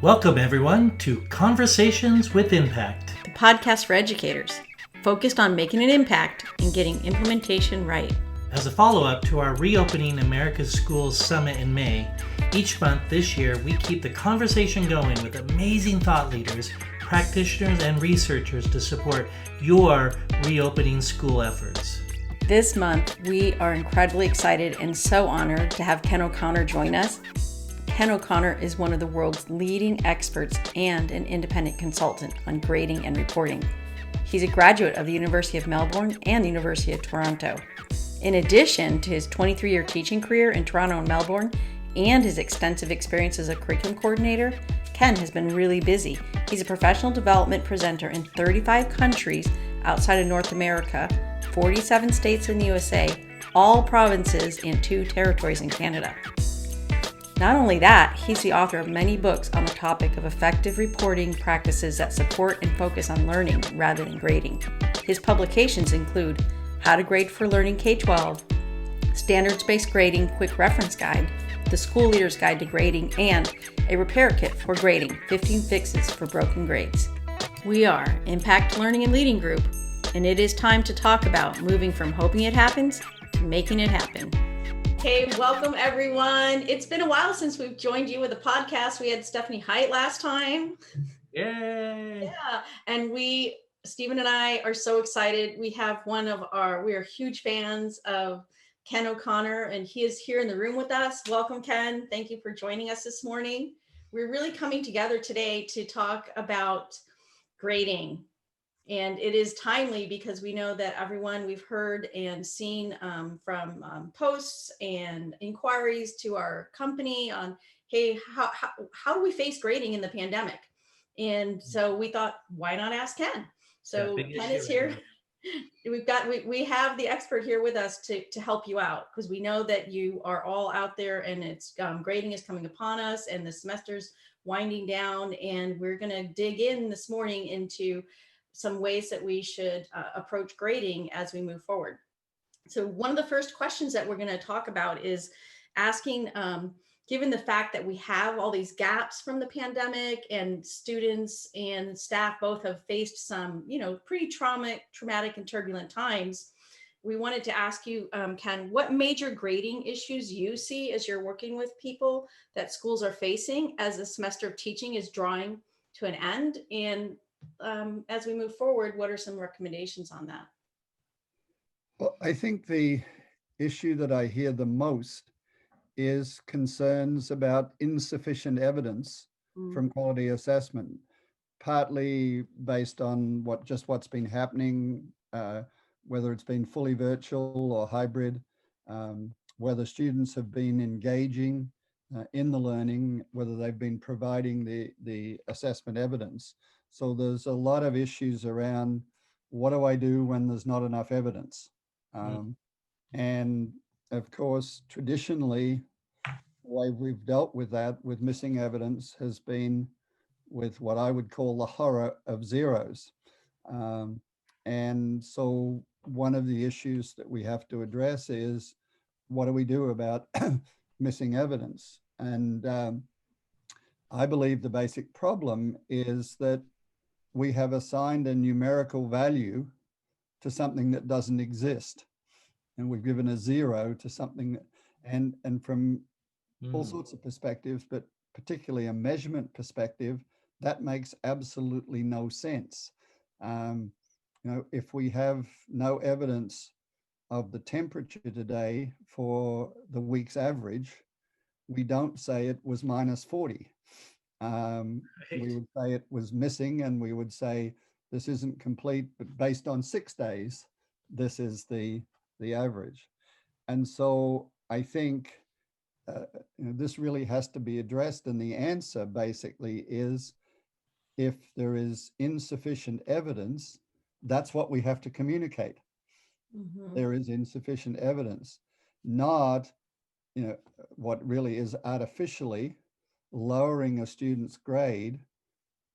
Welcome, everyone, to Conversations with Impact, the podcast for educators, focused on making an impact and getting implementation right. As a follow-up to our Reopening America's Schools Summit in May, each month this year we keep the conversation going with amazing thought leaders, practitioners, and researchers to support your reopening school efforts. This month, we are incredibly excited and so honored to have Ken O'Connor join us. Ken O'Connor is one of the world's leading experts and an independent consultant on grading and reporting. He's a graduate of the University of Melbourne and the University of Toronto. In addition to his 23-year teaching career in Toronto and Melbourne and his extensive experience as a curriculum coordinator, Ken has been really busy. He's a professional development presenter in 35 countries outside of North America, 47 states in the USA, all provinces, and 2 territories in Canada. Not only that, he's the author of many books on the topic of effective reporting practices that support and focus on learning rather than grading. His publications include How to Grade for Learning K-12, Standards-Based Grading Quick Reference Guide, The School Leader's Guide to Grading, and a Repair Kit for Grading, 15 Fixes for Broken Grades. We are Impact Learning and Leading Group, and it is time to talk about moving from hoping it happens to making it happen. Hey, welcome everyone. It's been a while since we've joined you with a podcast. We had Stephanie Height last time. Yay! Yeah, and Stephen and I are so excited. We are huge fans of Ken O'Connor, and he is here in the room with us. Welcome, Ken. Thank you for joining us this morning. We're really coming together today to talk about grading. And it is timely because we know that everyone we've heard and seen from posts and inquiries to our company on, hey, how do we face grading in the pandemic? And so we thought, why not ask Ken? So Ken is here. We have the expert here with us to help you out, because we know that you are all out there and it's grading is coming upon us and the semester's winding down, and we're going to dig in this morning into some ways that we should approach grading as we move forward. So one of the first questions that we're going to talk about is asking, given the fact that we have all these gaps from the pandemic and students and staff both have faced some, pretty traumatic and turbulent times, we wanted to ask you, Ken, what major grading issues you see as you're working with people that schools are facing as the semester of teaching is drawing to an end? And as we move forward, what are some recommendations on that? Well, I think the issue that I hear the most is concerns about insufficient evidence from quality assessment, partly based on what's been happening, whether it's been fully virtual or hybrid, whether students have been engaging in the learning, whether they've been providing the assessment evidence. So there's a lot of issues around what do I do when there's not enough evidence? And of course, traditionally, the way we've dealt with that, with missing evidence, has been with what I would call the horror of zeros. And so one of the issues that we have to address is, what do we do about missing evidence? And I believe the basic problem is that we have assigned a numerical value to something that doesn't exist. And we've given a 0 to something, and from all sorts of perspectives, but particularly a measurement perspective, that makes absolutely no sense. If we have no evidence of the temperature today for the week's average, we don't say it was minus 40. We would say it was missing, and we would say this isn't complete, but based on 6 days, this is the average. And so I think this really has to be addressed, and the answer basically is, if there is insufficient evidence, that's what we have to communicate. There is insufficient evidence, not what really is artificially lowering a student's grade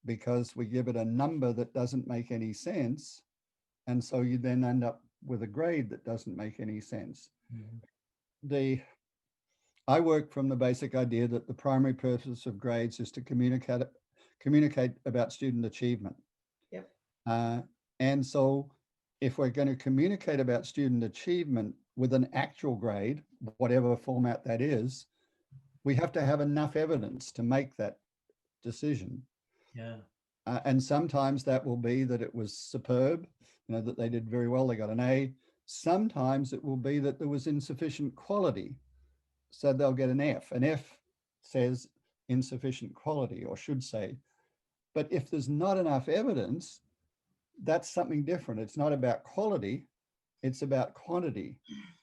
because we give it a number that doesn't make any sense. And so you then end up with a grade that doesn't make any sense. I work from the basic idea that the primary purpose of grades is to communicate about student achievement. Yep. And so if we're going to communicate about student achievement with an actual grade, whatever format that is, we have to have enough evidence to make that decision. Yeah. And sometimes that will be that it was superb, that they did very well, they got an A. Sometimes it will be that there was insufficient quality, so they'll get an F. An F says insufficient quality, or should say. But if there's not enough evidence, that's something different. It's not about quality, it's about quantity.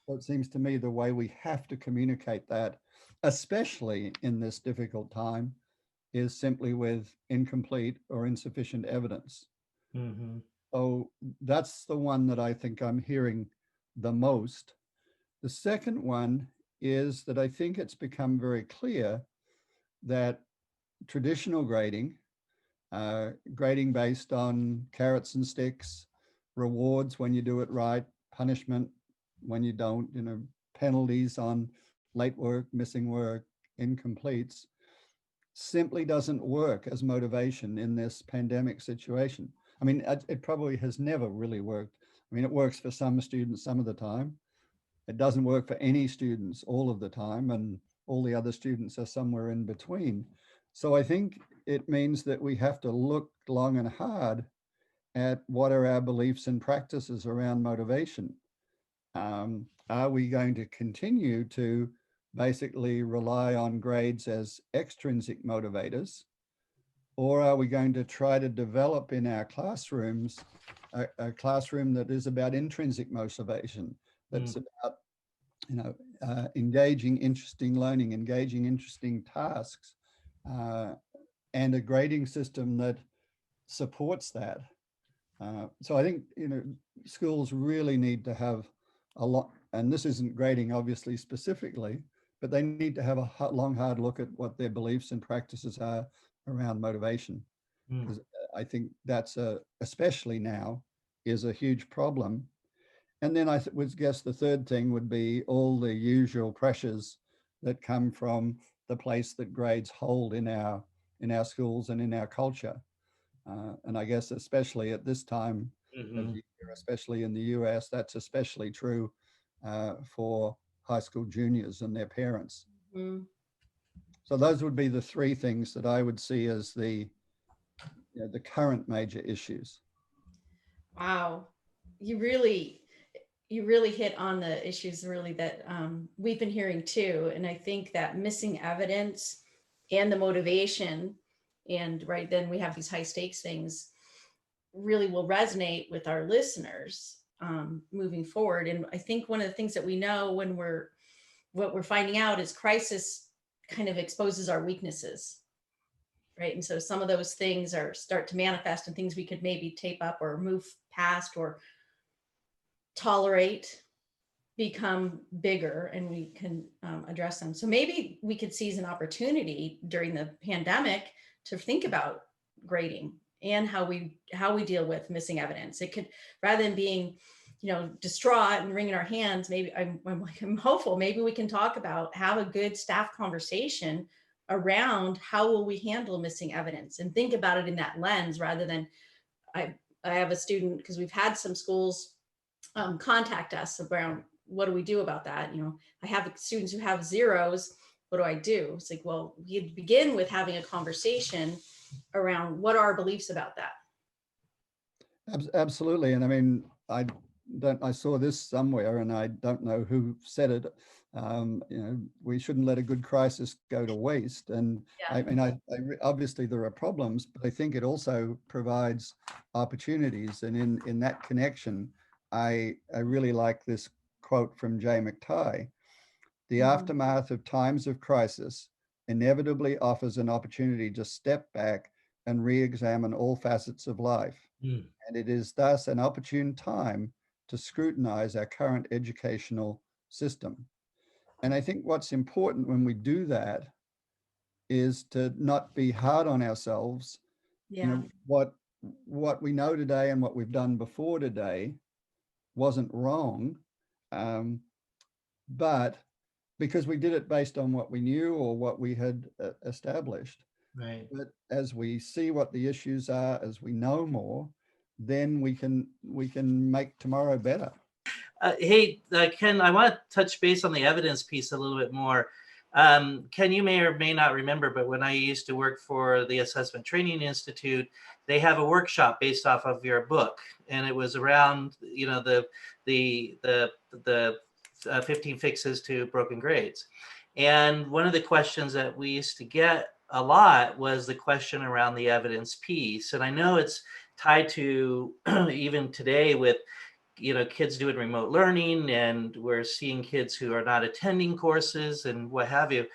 So it seems to me the way we have to communicate that, especially in this difficult time, is simply with incomplete or insufficient evidence. Mm-hmm. So that's the one that I think I'm hearing the most. The second one is that I think it's become very clear that traditional grading, grading based on carrots and sticks, rewards when you do it right, punishment when you don't, penalties on late work, missing work, incompletes, simply doesn't work as motivation in this pandemic situation. I mean, it probably has never really worked. I mean, it works for some students some of the time. It doesn't work for any students all of the time, and all the other students are somewhere in between. So I think it means that we have to look long and hard at what are our beliefs and practices around motivation. Are we going to continue to basically rely on grades as extrinsic motivators? Or are we going to try to develop in our classrooms a classroom that is about intrinsic motivation, that's about engaging, interesting learning, engaging, interesting tasks, and a grading system that supports that. So I think schools really need to have a lot, and this isn't grading obviously specifically, but they need to have a long, hard look at what their beliefs and practices are around motivation, because I think that's especially now is a huge problem. And then I would guess the third thing would be all the usual pressures that come from the place that grades hold in our schools and in our culture. And I guess especially at this time of the year, especially in the US, that's especially true for high school juniors and their parents. Mm-hmm. So those would be the three things that I would see as the current major issues. Wow. You really hit on the issues really that we've been hearing too. And I think that missing evidence and the motivation, and right then we have these high stakes things, really will resonate with our listeners moving forward. And I think one of the things that we know what we're finding out is crisis kind of exposes our weaknesses, right? And so some of those things start to manifest and things we could maybe tape up or move past or tolerate become bigger, and we can address them. So maybe we could seize an opportunity during the pandemic to think about grading and how we deal with missing evidence. It could, rather than being distraught and wringing our hands, maybe I'm hopeful maybe we can talk about, have a good staff conversation around how will we handle missing evidence, and think about it in that lens, rather than I have a student, because we've had some schools contact us around what do we do about that. I have students who have zeros. What do I do? It's like, well, you begin with having a conversation around what are our beliefs about that. Absolutely. And I mean, I saw this somewhere, and I don't know who said it. We shouldn't let a good crisis go to waste. And Yeah. I mean, obviously there are problems, but I think it also provides opportunities. And in that connection, I really like this quote from Jay McTighe: "The aftermath of times of crisis inevitably offers an opportunity to step back and re-examine all facets of life. And it is thus an opportune time to scrutinize our current educational system." And I think what's important when we do that is to not be hard on ourselves. Yeah. What we know today and what we've done before today wasn't wrong, but because we did it based on what we knew or what we had established. Right. But as we see what the issues are, as we know more, then we can make tomorrow better. Hey, Ken, I want to touch base on the evidence piece a little bit more. Ken, you may or may not remember, but when I used to work for the Assessment Training Institute, they have a workshop based off of your book, and it was around, the 15 fixes to broken grades. And one of the questions that we used to get a lot was the question around the evidence piece. And I know it's tied to even today with kids doing remote learning, and we're seeing kids who are not attending courses and what have you.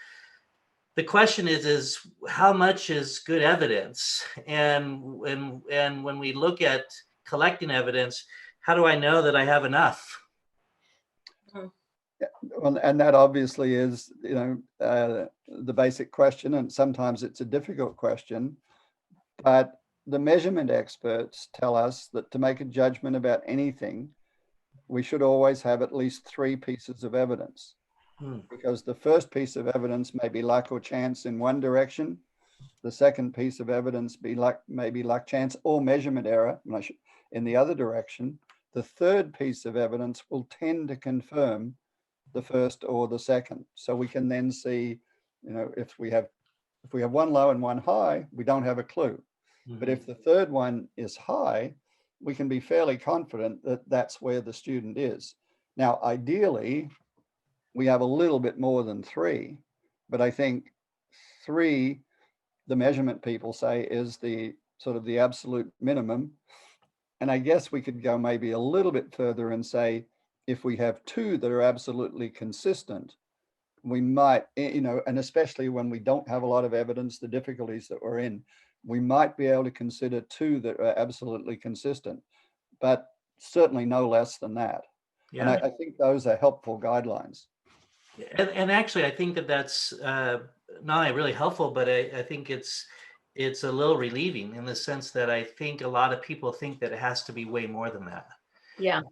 The question is how much is good evidence? And when we look at collecting evidence, how do I know that I have enough? Well, and that obviously is, the basic question, and sometimes it's a difficult question, but the measurement experts tell us that to make a judgment about anything, we should always have at least 3 pieces of evidence. Because the first piece of evidence may be luck or chance in one direction. The second piece of evidence maybe luck, chance, or measurement error in the other direction. The third piece of evidence will tend to confirm the first or the second. So we can then see, if we have one low and one high, we don't have a clue. But if the third one is high, we can be fairly confident that that's where the student is. Now, ideally, we have a little bit more than 3, but I think 3, the measurement people say, is the sort of the absolute minimum. And I guess we could go maybe a little bit further and say, if we have 2 that are absolutely consistent, we might, and especially when we don't have a lot of evidence, the difficulties that we're in, we might be able to consider 2 that are absolutely consistent, but certainly no less than that. Yeah. And I think those are helpful guidelines. And actually, I think that's not only really helpful, but I think it's a little relieving in the sense that I think a lot of people think that it has to be way more than that. Yeah.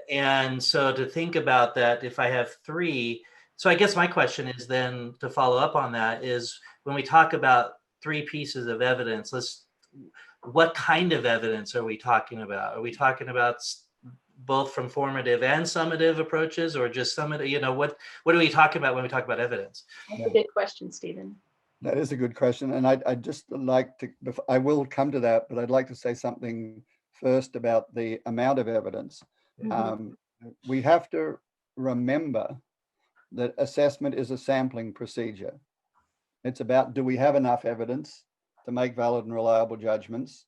And so to think about that, if I have 3, so I guess my question is then to follow up on that is when we talk about 3 pieces of evidence, what kind of evidence are we talking about? Are we talking about both from formative and summative approaches, or just summative? What are we talking about when we talk about evidence? That's a good question, Stephen. That is a good question. And I'd just like to, I will come to that, but I'd like to say something first about the amount of evidence. We have to remember that assessment is a sampling procedure. It's about, do we have enough evidence to make valid and reliable judgments?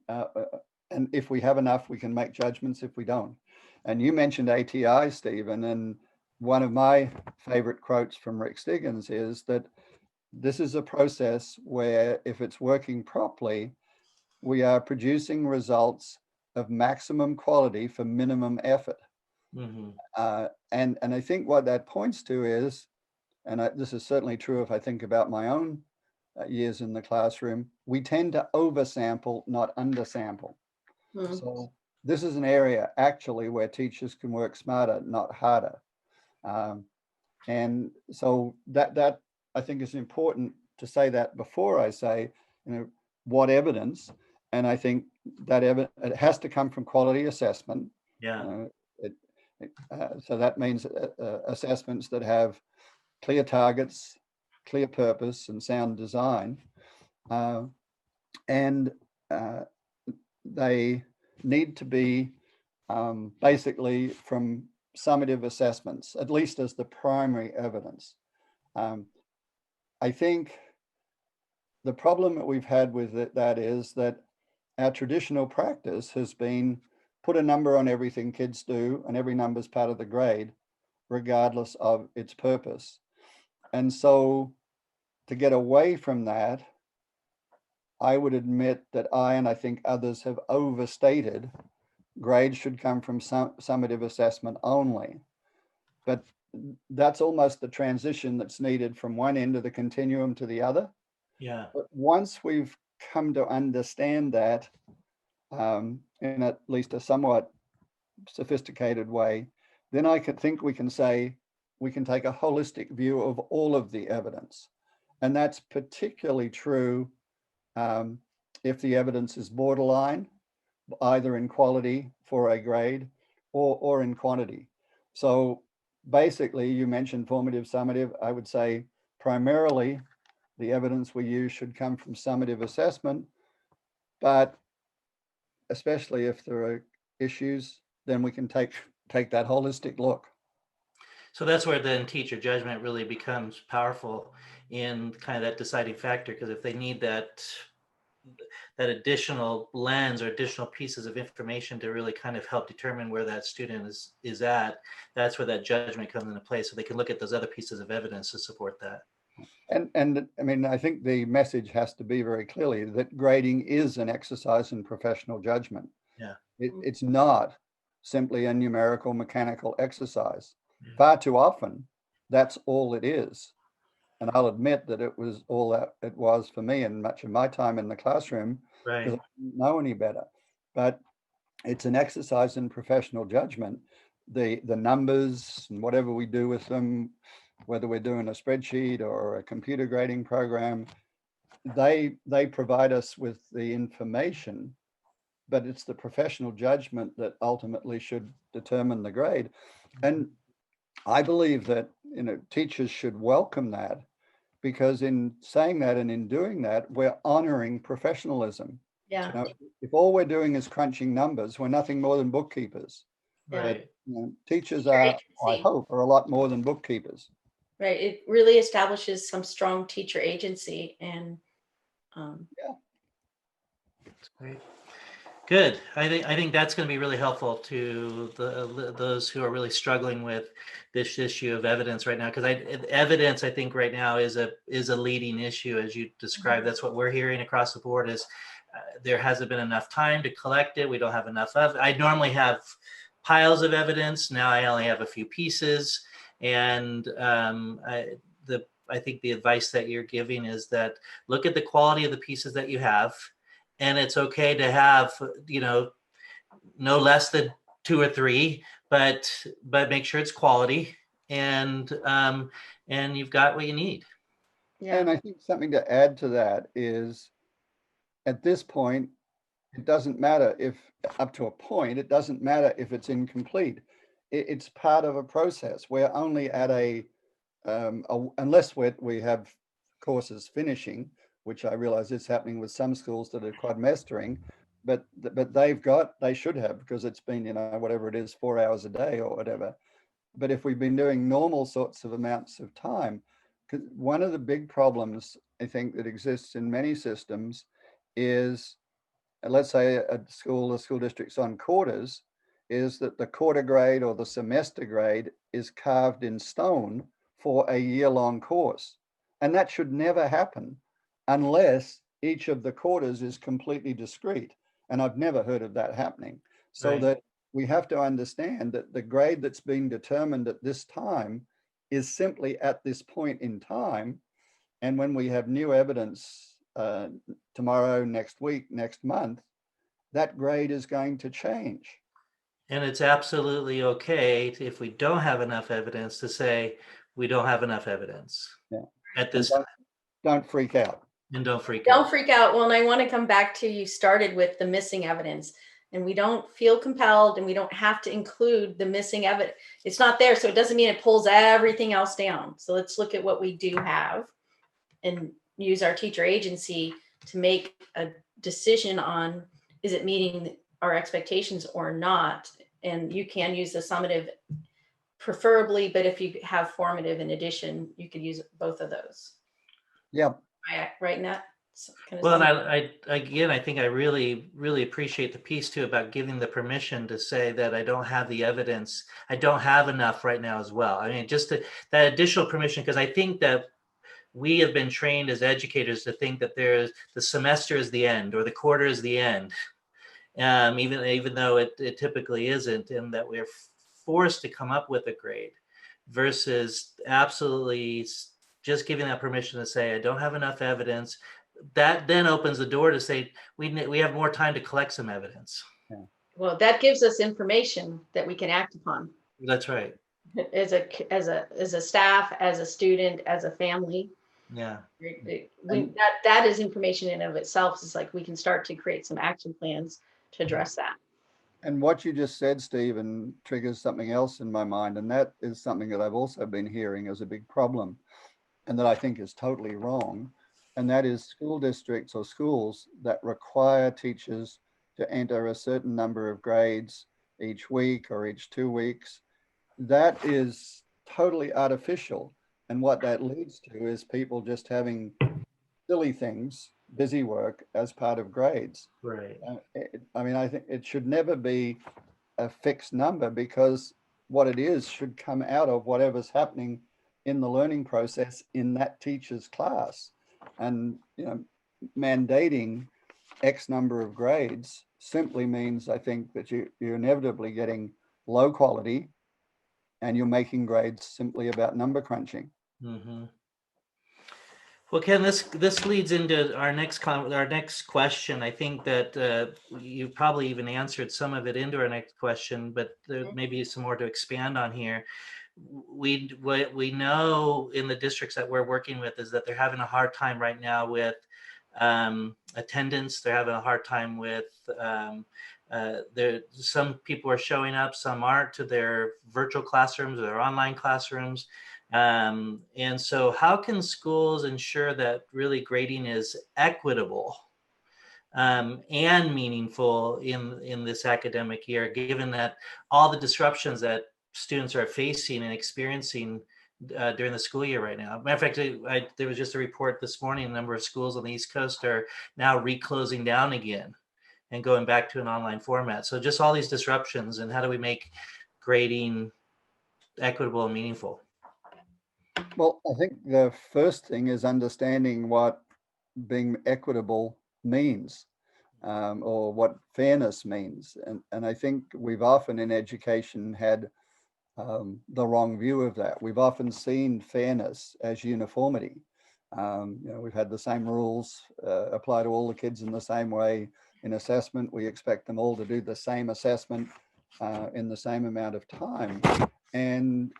And if we have enough, we can make judgments. If we don't. And you mentioned ATI, Stephen, and one of my favorite quotes from Rick Stiggins is that this is a process where, if it's working properly, we are producing results of maximum quality for minimum effort. And I think what that points to is, and this is certainly true if I think about my own years in the classroom, we tend to oversample, not undersample. So this is an area actually where teachers can work smarter, not harder. And so that I think is important to say that before I say, what evidence. And I think that it has to come from quality assessment. Yeah. So that means assessments that have clear targets, clear purpose, and sound design. And they need to be basically from summative assessments, at least as the primary evidence. I think the problem that we've had with that is that our traditional practice has been put a number on everything kids do, and every number is part of the grade, regardless of its purpose. And so to get away from that, I would admit that and I think others have overstated grades should come from summative assessment only. But that's almost the transition that's needed from one end of the continuum to the other. Yeah. But once we've come to understand that in at least a somewhat sophisticated way, then I think we can say we can take a holistic view of all of the evidence. And that's particularly true if the evidence is borderline, either in quality for a grade or in quantity. So basically, you mentioned formative, summative. I would say primarily the evidence we use should come from summative assessment, but especially if there are issues, then we can take that holistic look. So that's where then teacher judgment really becomes powerful in kind of that deciding factor, because if they need that additional lens or additional pieces of information to really kind of help determine where that student is at, that's where that judgment comes into play, so they can look at those other pieces of evidence to support that. And I mean, I think the message has to be very clearly that grading is an exercise in professional judgment. Yeah. It's not simply a numerical mechanical exercise. Yeah. Far too often, that's all it is. And I'll admit that it was all that it was for me in much of my time in the classroom, because Right. I didn't know any better. But it's an exercise in professional judgment. The numbers and whatever we do with them, whether we're doing a spreadsheet or a computer grading program, they provide us with the information, but it's the professional judgment that ultimately should determine the grade. And I believe that, you know, teachers should welcome that, because in saying that and in doing that, we're honoring professionalism. Yeah. You know, if all we're doing is crunching numbers, we're nothing more than bookkeepers. Right. But, you know, teachers Teacher are, I agency. hope, are a lot more than bookkeepers. Right. It really establishes some strong teacher agency, and Great. Good. I think that's going to be really helpful to those who are really struggling with this issue of evidence right now, because evidence, I think right now is a leading issue, as you described. That's what we're hearing across the board is there hasn't been enough time to collect it. We don't have enough of it. I normally have piles of evidence. Now I only have a few pieces. And I think the advice that you're giving is that look at the quality of the pieces that you have, and it's okay to have, you know, no less than 2 or 3, but make sure it's quality, and you've got what you need. yeah. And I think something to add to that is, at this point, it doesn't matter if, up to a point, it doesn't matter if it's incomplete. It's part of a process. We're only at unless we have courses finishing, which I realize is happening with some schools that are quadmestering, but they should have, because it's been, you know, whatever it is, 4 hours a day or whatever. But if we've been doing normal sorts of amounts of time, because one of the big problems I think that exists in many systems is, let's say the school district's on quarters, is that the quarter grade or the semester grade is carved in stone for a year-long course. And that should never happen unless each of the quarters is completely discrete. And I've never heard of that happening. So Right. that we have to understand that the grade that's being determined at this time is simply at this point in time. And when we have new evidence tomorrow, next week, next month, that grade is going to change. And it's absolutely okay if we don't have enough evidence to say we don't have enough evidence at this time, Don't freak out. and don't freak Don't out. freak out. Well, and I want to come back to, you started with the missing evidence, and we don't feel compelled, and we don't have to include the missing evidence. It's not there, so it doesn't mean it pulls everything else down. So let's look at what we do have and use our teacher agency to make a decision on, is it meeting our expectations or not? And you can use the summative preferably, but if you have formative in addition, you could use both of those. Yeah. Right, Nat? Well, and I think I really, really appreciate the piece too about giving the permission to say that I don't have the evidence. I don't have enough right now as well. I mean, just that additional permission, because I think that we have been trained as educators to think that the semester is the end or the quarter is the end, even though it typically isn't, and that we're forced to come up with a grade versus absolutely just giving that permission to say, I don't have enough evidence. That then opens the door to say, we have more time to collect some evidence. Well, that gives us information that we can act upon. That's right. as a staff, as a student, as a family. Yeah. That is information in of itself. Is like we can start to create some action plans to address that. And what you just said, Stephen, triggers something else in my mind, and that is something that I've also been hearing as a big problem, and that I think is totally wrong. And that is school districts or schools that require teachers to enter a certain number of grades each week or each 2 weeks. That is totally artificial. And what that leads to is people just having silly things, busy work as part of grades. Right. I mean, I think it should never be a fixed number, because what it is should come out of whatever's happening in the learning process in that teacher's class. And mandating X number of grades simply means, I think, that you're inevitably getting low quality, and you're making grades simply about number crunching. Mm-hmm. Well, Ken, this leads into our next question. I think that you probably even answered some of it into our next question, but there may be some more to expand on here. What we know in the districts that we're working with is that they're having a hard time right now with attendance. They're having a hard time with some people are showing up, some aren't, to their virtual classrooms or their online classrooms. And so how can schools ensure that really grading is equitable and meaningful in this academic year, given that all the disruptions that students are facing and experiencing during the school year right now? Matter of fact, there was just a report this morning, a number of schools on the East Coast are now reclosing down again and going back to an online format. So just all these disruptions, and how do we make grading equitable and meaningful? Well, I think the first thing is understanding what being equitable means, or what fairness means. And I think we've often in education had the wrong view of that. We've often seen fairness as uniformity. We've had the same rules apply to all the kids in the same way. In assessment, we expect them all to do the same assessment in the same amount of time. And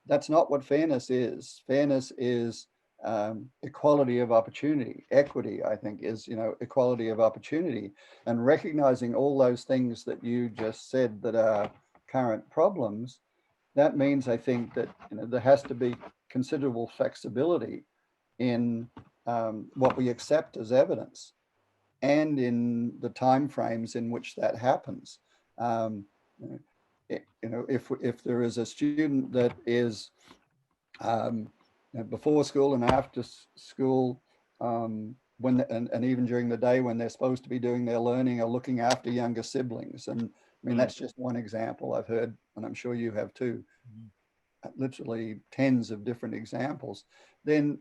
that's not what fairness is. Fairness is equality of opportunity. Equity, I think, is equality of opportunity, and recognizing all those things that you just said that are current problems. That means, I think, that there has to be considerable flexibility in what we accept as evidence, and in the timeframes in which that happens. If there is a student that is before school and after school, and even during the day when they're supposed to be doing their learning or looking after younger siblings. And I mean, that's just one example I've heard, and I'm sure you have too, literally tens of different examples. Then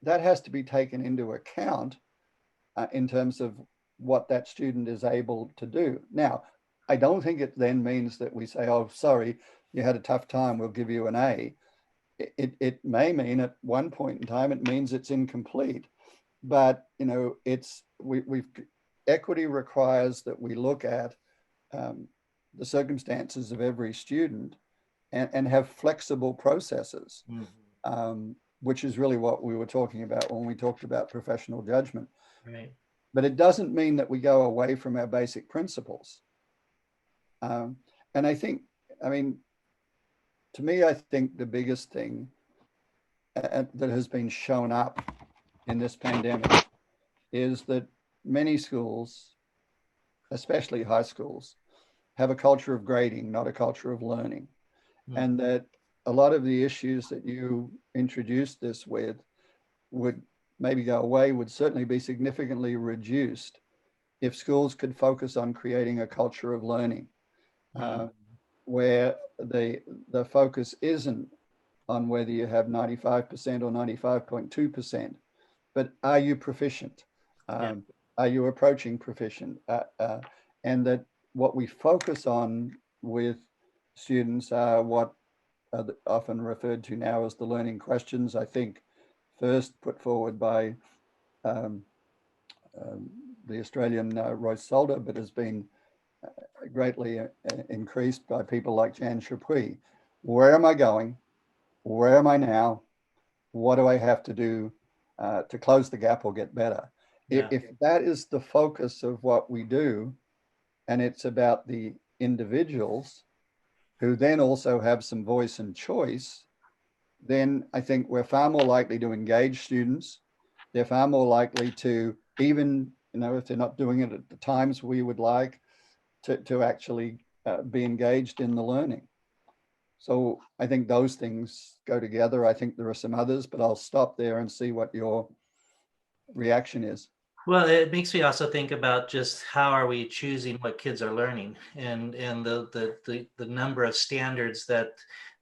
that has to be taken into account in terms of what that student is able to do. Now, I don't think it then means that we say, oh, sorry, you had a tough time, we'll give you an A. It may mean at one point in time, it means it's incomplete. But, we've equity requires that we look at the circumstances of every student and have flexible processes, which is really what we were talking about when we talked about professional judgment. Right. But it doesn't mean that we go away from our basic principles. And I think, to me, I think the biggest thing that has been shown up in this pandemic is that many schools, especially high schools, have a culture of grading, not a culture of learning. And that a lot of the issues that you introduced this with would maybe go away, would certainly be significantly reduced if schools could focus on creating a culture of learning, where the focus isn't on whether you have 95% or 95.2%, but are you proficient? Are you approaching proficient? And that what we focus on with students are what are often referred to now as the learning questions. I think first put forward by the Australian Royce Solder, but has been greatly increased by people like Jan Chapuis. where am I going? Where am I now? What do I have to do to close the gap or get better? Yeah. If that is the focus of what we do, and it's about the individuals who then also have some voice and choice, then I think we're far more likely to engage students. They're far more likely to, even, if they're not doing it at the times we would like, to actually be engaged in the learning. So I think those things go together. I think there are some others, but I'll stop there and see what your reaction is. Well, it makes me also think about just how are we choosing what kids are learning, and the number of standards that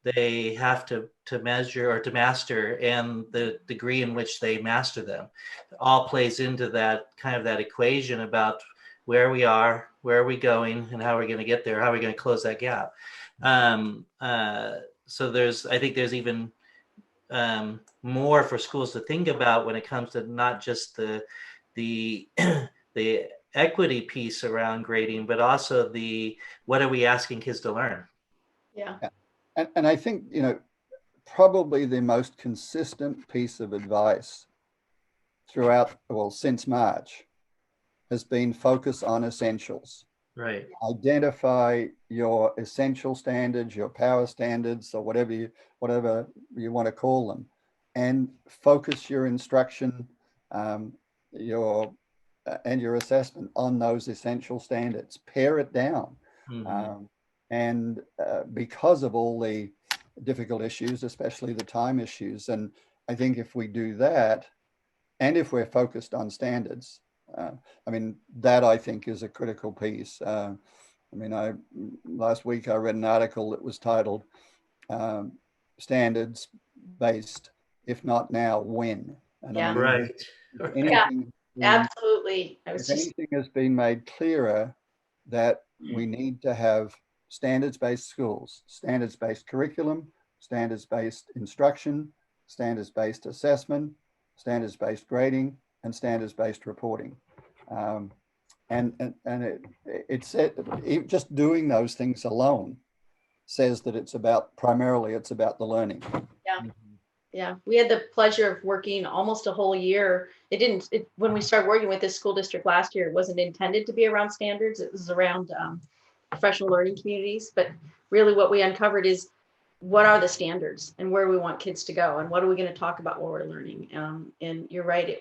they have to measure or to master, and the degree in which they master them all plays into that kind of that equation about where we are, where are we going, and how are we going to get there, how are we going to close that gap. So I think there's even more for schools to think about when it comes to not just the the equity piece around grading, but also what are we asking kids to learn? Yeah. And I think, probably the most consistent piece of advice throughout, well, since March, has been focus on essentials. Right. Identify your essential standards, your power standards, or whatever you want to call them, and focus your instruction, your and your assessment on those essential standards. Pare it down, Mm-hmm. and because of all the difficult issues, especially the time issues, and I think if we do that, and if we're focused on standards, that I think is a critical piece. Last week I read an article that was titled "Standards Based, If Not Now, When?" And Yeah. Right. if Yeah, anything, absolutely. if anything has been made clearer, that we need to have standards-based schools, standards-based curriculum, standards-based instruction, standards-based assessment, standards-based grading, and standards-based reporting. It said just doing those things alone says that it's primarily about the learning. Yeah. Yeah, we had the pleasure of working almost a whole year. When we started working with this school district last year, it wasn't intended to be around standards. It was around professional learning communities. But really what we uncovered is what are the standards and where we want kids to go, and what are we going to talk about while we're learning. And you're right,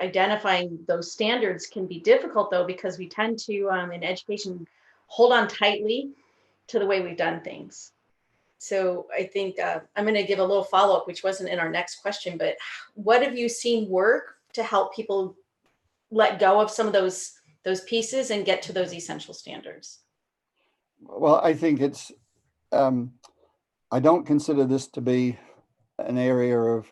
identifying those standards can be difficult, though, because we tend to, in education, hold on tightly to the way we've done things. So I think I'm going to give a little follow-up, which wasn't in our next question, but what have you seen work to help people let go of some of those pieces and get to those essential standards? Well, I think it's, I don't consider this to be an area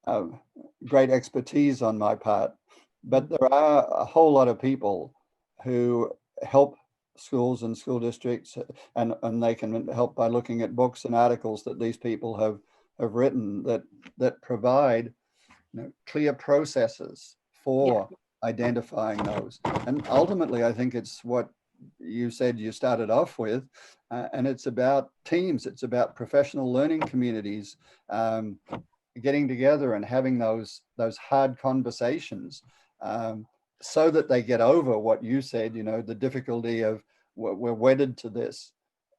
of great expertise on my part, but there are a whole lot of people who help schools and school districts, and they can help by looking at books and articles that these people have written that provide clear processes for identifying those. And ultimately, I think it's what you said you started off with, and it's about teams, it's about professional learning communities, getting together and having those hard conversations, so that they get over what you said, the difficulty of we're wedded to this.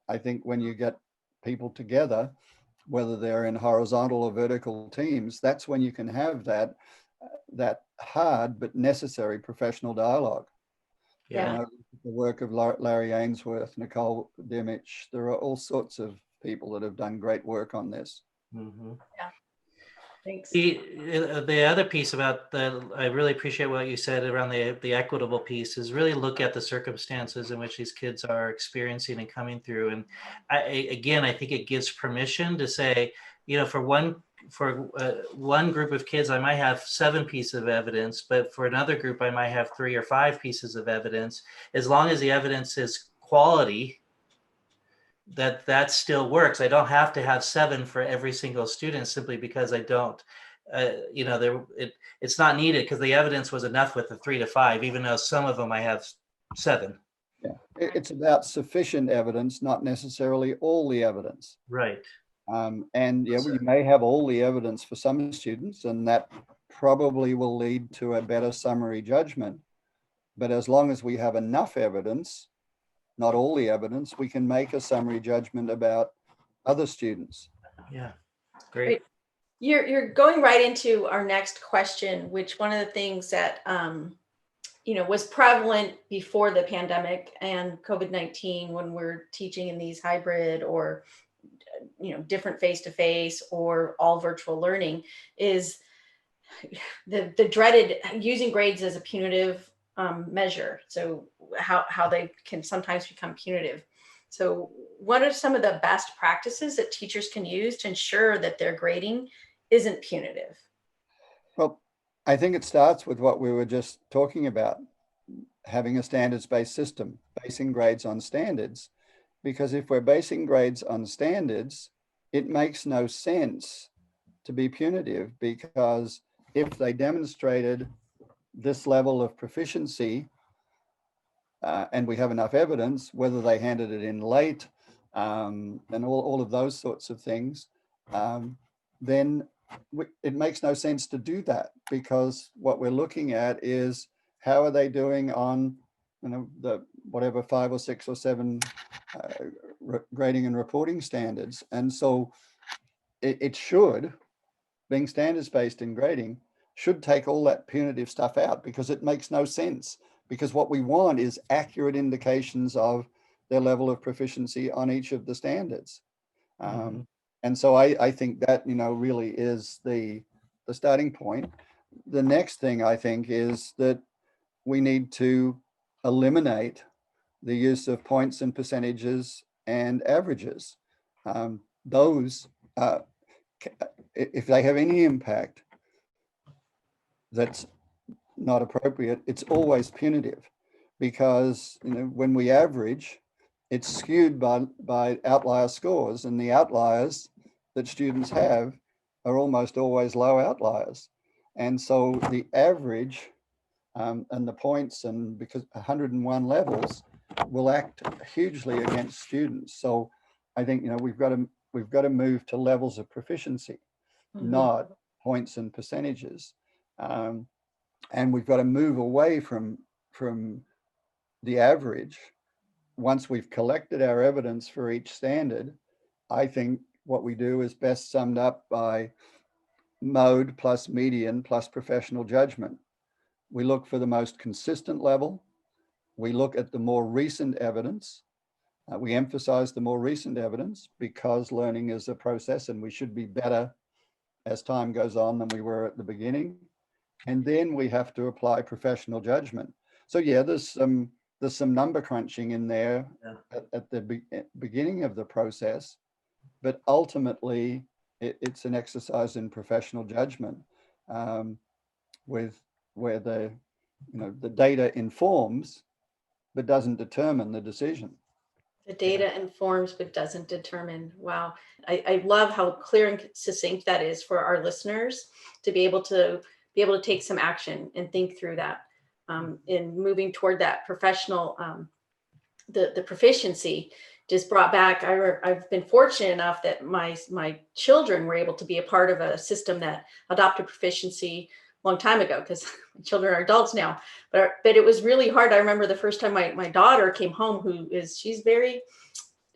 I think when you get people together, whether they're in horizontal or vertical teams, that's when you can have that hard but necessary professional dialogue. Yeah. The work of Larry Ainsworth, Nicole Dimich, there are all sorts of people that have done great work on this. Mm-hmm. Yeah. Thanks. The other piece about I really appreciate what you said around the equitable piece is really look at the circumstances in which these kids are experiencing and coming through. And I think it gives permission to say, for one group of kids, I might have 7 pieces of evidence, but for another group, I might have 3 or 5 pieces of evidence. As long as the evidence is quality, that still works. I don't have to have 7 for every single student simply because I don't. It's not needed because the evidence was enough with the 3 to 5, even though some of them I have 7. Yeah, it's about sufficient evidence, not necessarily all the evidence. Right. And yeah, we may have all the evidence for some students, and that probably will lead to a better summary judgment. But as long as we have enough evidence, not all the evidence, we can make a summary judgment about other students. Yeah, great. You're going right into our next question, which one of the things that was prevalent before the pandemic and COVID-19 when we're teaching in these hybrid or different face-to-face or all virtual learning is the dreaded using grades as a punitive measure. So how they can sometimes become punitive. So what are some of the best practices that teachers can use to ensure that their grading isn't punitive? Well, I think it starts with what we were just talking about, having a standards-based system, basing grades on standards. Because if we're basing grades on standards, it makes no sense to be punitive, because if they demonstrated this level of proficiency and we have enough evidence, whether they handed it in late and all of those sorts of things, then it makes no sense to do that, because what we're looking at is how are they doing on the whatever 5 or 6 or 7 grading and reporting standards. And so it should, being standards based in grading, should take all that punitive stuff out, because it makes no sense. Because what we want is accurate indications of their level of proficiency on each of the standards. And so I think that, really is the starting point. The next thing I think is that we need to eliminate the use of points and percentages and averages. Those, if they have any impact that's not appropriate, it's always punitive, because when we average, it's skewed by outlier scores, and the outliers that students have are almost always low outliers. And so the average and the points, and because 101 levels will act hugely against students. So I think we've got to move to levels of proficiency, not points and percentages. And we've got to move away from the average. Once we've collected our evidence for each standard, I think what we do is best summed up by mode plus median plus professional judgment. We look for the most consistent level. We look at the more recent evidence. We emphasize the more recent evidence, because learning is a process and we should be better as time goes on than we were at the beginning. And then we have to apply professional judgment. So yeah, there's some number crunching in there at the beginning of the process, but ultimately it's an exercise in professional judgment, with where the data informs but doesn't determine the decision. The data informs but doesn't determine. Wow. I love how clear and succinct that is for our listeners to be able to take some action and think through that in moving toward that professional, the proficiency. Just brought back, I've been fortunate enough that my children were able to be a part of a system that adopted proficiency a long time ago, because my children are adults now. But it was really hard. I remember the first time my daughter came home, she's very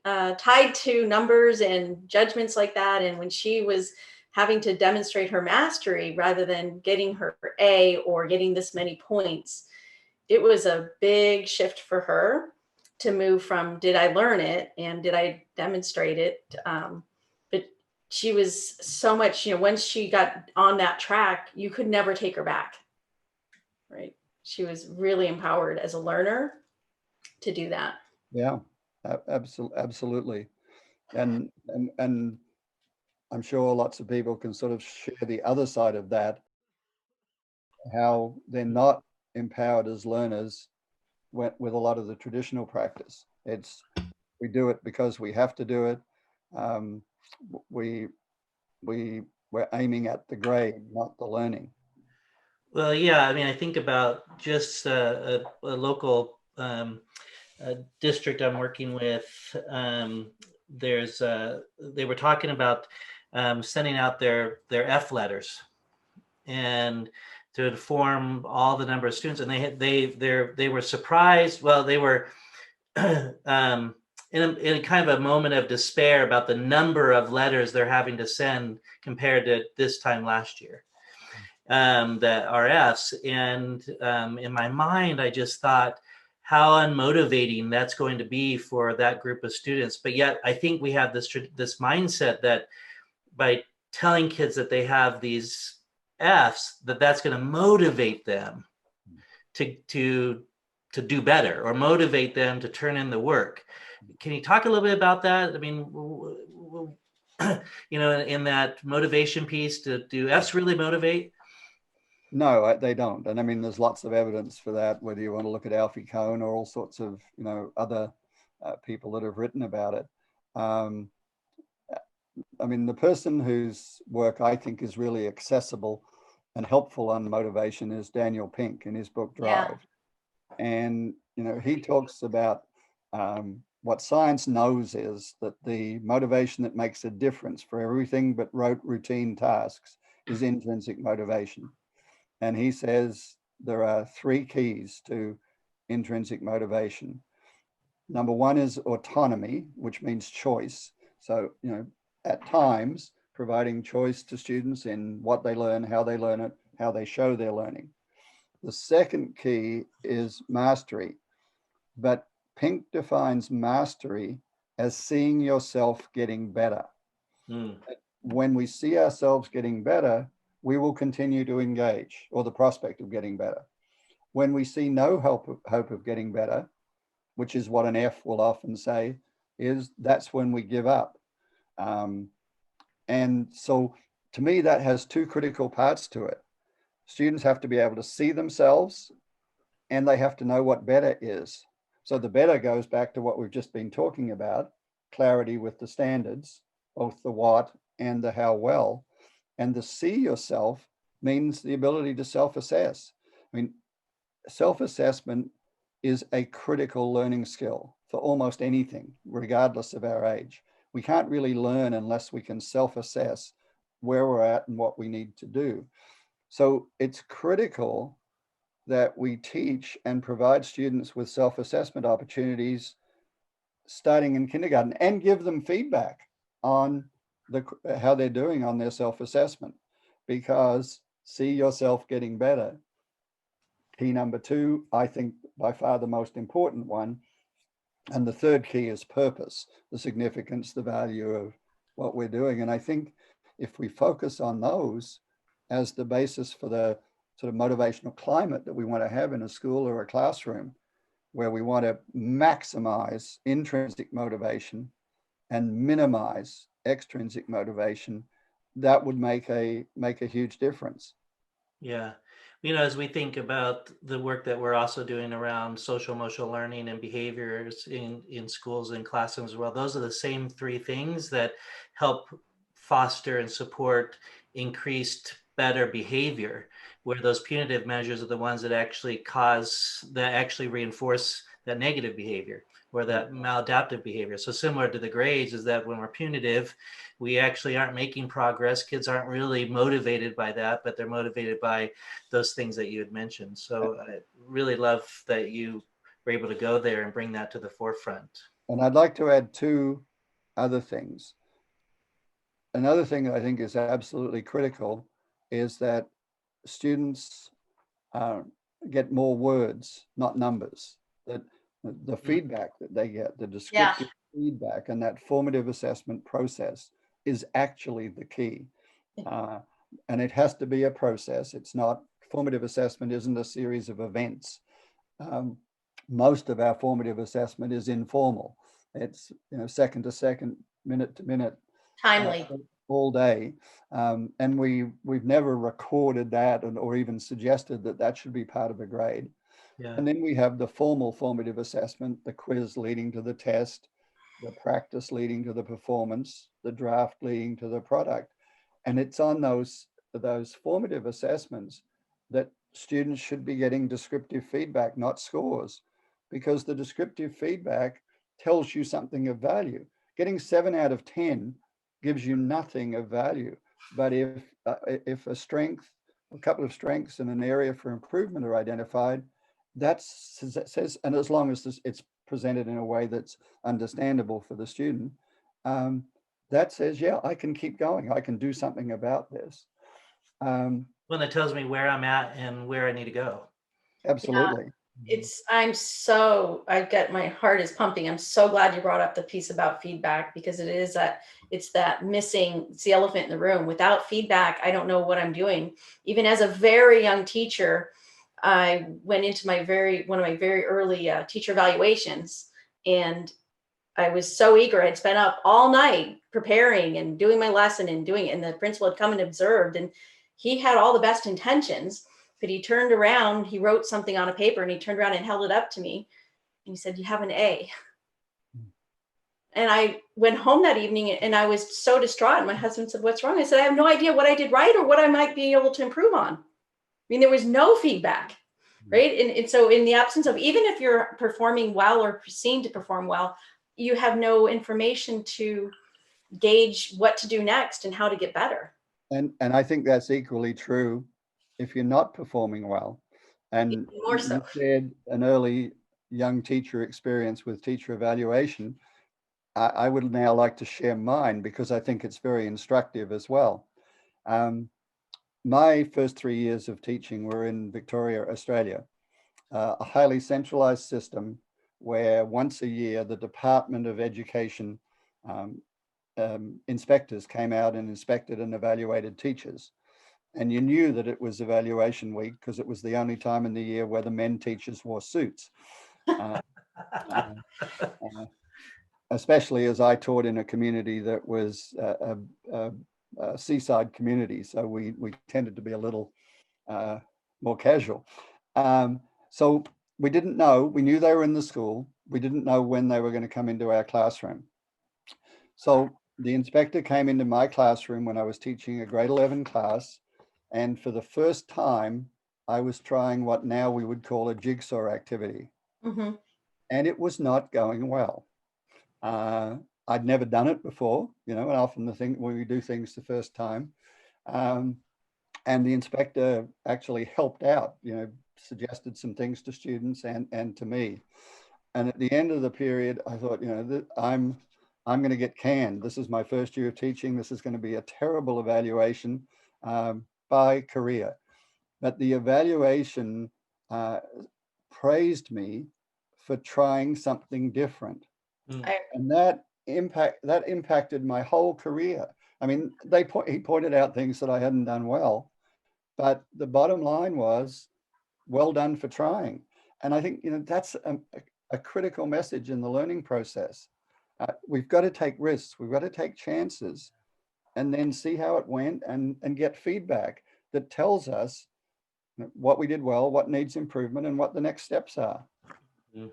tied to numbers and judgments like that. And when she was having to demonstrate her mastery rather than getting her A or getting this many points, it was a big shift for her to move from, did I learn it and did I demonstrate it? But she was so much, once she got on that track, you could never take her back, right? She was really empowered as a learner to do that. Yeah, absolutely. And I'm sure lots of people can sort of share the other side of that, how they're not empowered as learners with a lot of the traditional practice. We do it because we have to do it. We're aiming at the grade, not the learning. Well, yeah, I mean, I think about just a local district I'm working with, they were talking about sending out their F letters and to inform all the number of students, and they were surprised. Well, they were in a kind of a moment of despair about the number of letters they're having to send compared to this time last year, that are Fs. And in my mind, I just thought how unmotivating that's going to be for that group of students. But yet I think we have this mindset that by telling kids that they have these Fs, that's going to motivate them to do better or motivate them to turn in the work. Can you talk a little bit about that? I mean, in that motivation piece, do Fs really motivate? No, they don't. And I mean, there's lots of evidence for that, whether you want to look at Alfie Kohn or all sorts of, other people that have written about it. I mean, the person whose work I think is really accessible and helpful on motivation is Daniel Pink in his book Drive. Yeah. And, he talks about what science knows is that the motivation that makes a difference for everything but routine tasks is intrinsic motivation. And he says there are 3 keys to intrinsic motivation. Number 1 is autonomy, which means choice. So, at times, providing choice to students in what they learn, how they learn it, how they show their learning. The second key is mastery. But Pink defines mastery as seeing yourself getting better. When we see ourselves getting better, we will continue to engage, or the prospect of getting better. When we see no hope of getting better, which is what an F will often say, that's when we give up. And so to me, that has 2 critical parts to it. Students have to be able to see themselves, and they have to know what better is. So the better goes back to what we've just been talking about, clarity with the standards, both the what and the how well. And the see yourself means the ability to self-assess. I mean, self-assessment is a critical learning skill for almost anything, regardless of our age. We can't really learn unless we can self-assess where we're at and what we need to do. So it's critical that we teach and provide students with self-assessment opportunities starting in kindergarten and give them feedback on how they're doing on their self-assessment, because see yourself getting better. Key number 2, I think by far the most important one. And the third key is purpose, the significance, the value of what we're doing. And I think if we focus on those as the basis for the sort of motivational climate that we want to have in a school or a classroom, where we want to maximize intrinsic motivation and minimize extrinsic motivation, that would make a huge difference. Yeah. As we think about the work that we're also doing around social emotional learning and behaviors in schools and classrooms as well, those are the same 3 things that help foster and support increased better behavior, where those punitive measures are the ones that actually reinforce that negative behavior or that maladaptive behavior. So similar to the grades is that when we're punitive, we actually aren't making progress. Kids aren't really motivated by that, but they're motivated by those things that you had mentioned. So I really love that you were able to go there and bring that to the forefront. And I'd like to add 2 other things. Another thing that I think is absolutely critical is that students get more words, not numbers. That the feedback that they get, the descriptive feedback and that formative assessment process is actually the key. And it has to be a process. It's not, formative assessment isn't a series of events. Most of our formative assessment is informal. It's, second to second, minute to minute. Timely. All day. And we've never recorded that or even suggested that should be part of a grade. Yeah. And then we have the formal formative assessment, the quiz leading to the test, the practice leading to the performance, the draft leading to the product. And it's on those formative assessments that students should be getting descriptive feedback, not scores. because the descriptive feedback tells you something of value. Getting 7 out of 10 gives you nothing of value. But if a strength, a couple of strengths and an area for improvement are identified, that says, and as long as it's presented in a way that's understandable for the student, that says, yeah, I can keep going. I can do something about this. Well, it tells me where I'm at and where I need to go. Absolutely. I get, my heart is pumping. I'm so glad you brought up the piece about feedback, because it's that missing, it's the elephant in the room. Without feedback, I don't know what I'm doing. Even as a very young teacher, I went into one of my very early teacher evaluations, and I was so eager. I'd spent up all night preparing and doing my lesson and doing it. And the principal had come and observed, and he had all the best intentions, but he turned around, he wrote something on a paper, and he turned around and held it up to me. And he said, "You have an A." And I went home that evening and I was so distraught. And my husband said, "What's wrong?" I said, "I have no idea what I did right or what I might be able to improve on." I mean, there was no feedback, right? And so in the absence of, even if you're performing well or seen to perform well, you have no information to gauge what to do next and how to get better. And I think that's equally true if you're not performing well. And More so. you shared an early young teacher experience with teacher evaluation. I would now like to share mine because I think it's very instructive as well. My first 3 years of teaching were in Victoria, Australia, a highly centralized system where once a year the Department of Education inspectors came out and inspected and evaluated teachers. And you knew that it was evaluation week because it was the only time in the year where the men teachers wore suits. Especially as I taught in a community that was a seaside community. So we tended to be a little more casual. So we didn't know, we knew they were in the school. We didn't know when they were going to come into our classroom. So the inspector came into my classroom when I was teaching a grade 11 class. And for the first time, I was trying what now we would call a jigsaw activity. Mm-hmm. And it was not going well. I'd never done it before, and often when we do things the first time. And the inspector actually helped out, suggested some things to students and to me. And at the end of the period, I thought, I'm going to get canned. This is my first year of teaching. This is going to be a terrible evaluation by career. But the evaluation praised me for trying something different. And that impacted my whole career. I mean, he pointed out things that I hadn't done well, but the bottom line was, well done for trying. And I think, that's a critical message in the learning process. We've got to take risks. We've got to take chances and then see how it went and get feedback that tells us what we did well, what needs improvement, and what the next steps are. You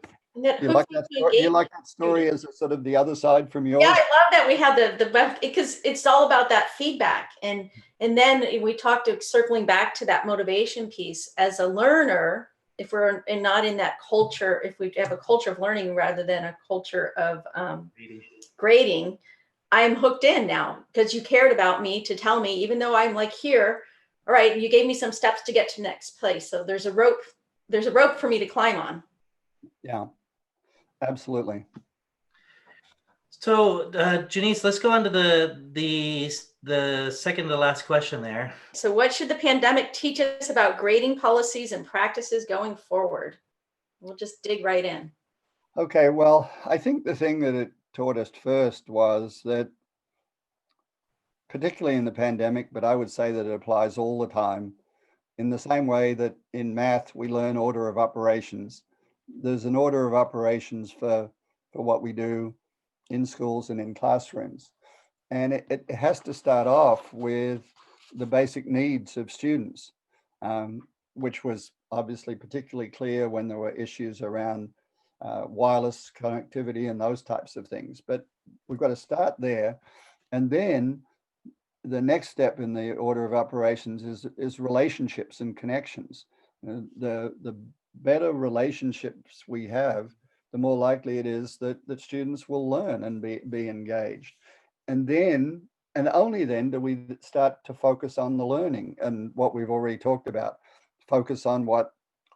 like that story as a sort of the other side from yours? Yeah, I love that we had the because it's all about that feedback. And then we talked to circling back to that motivation piece as a learner. If we're not in that culture, if we have a culture of learning rather than a culture of grading, I'm hooked in now because you cared about me to tell me, even though I'm like here, all right, you gave me some steps to get to next place. So there's a rope for me to climb on. Yeah, absolutely. So, Janice, let's go on to the second to last question there. So what should the pandemic teach us about grading policies and practices going forward? We'll just dig right in. Okay, well, I think the thing that it taught us first was that, particularly in the pandemic, but I would say that it applies all the time, in the same way that in math we learn order of operations. There's an order of operations for what we do in schools and in classrooms. And it has to start off with the basic needs of students, which was obviously particularly clear when there were issues around wireless connectivity and those types of things. But we've got to start there. And then the next step in the order of operations is relationships and connections. The better relationships we have, the more likely it is that students will learn and be engaged. And then, and only then, do we start to focus on the learning and what we've already talked about, focus on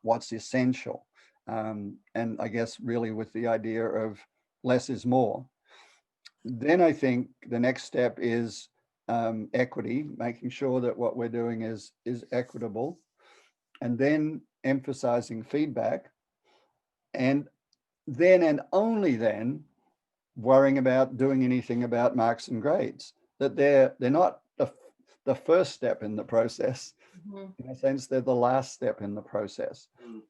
what's essential. And I guess really with the idea of less is more. Then I think the next step is equity, making sure that what we're doing is equitable, and then emphasizing feedback, and then and only then worrying about doing anything about marks and grades. That they're not the first step in the process. In a sense, they're the last step in the process.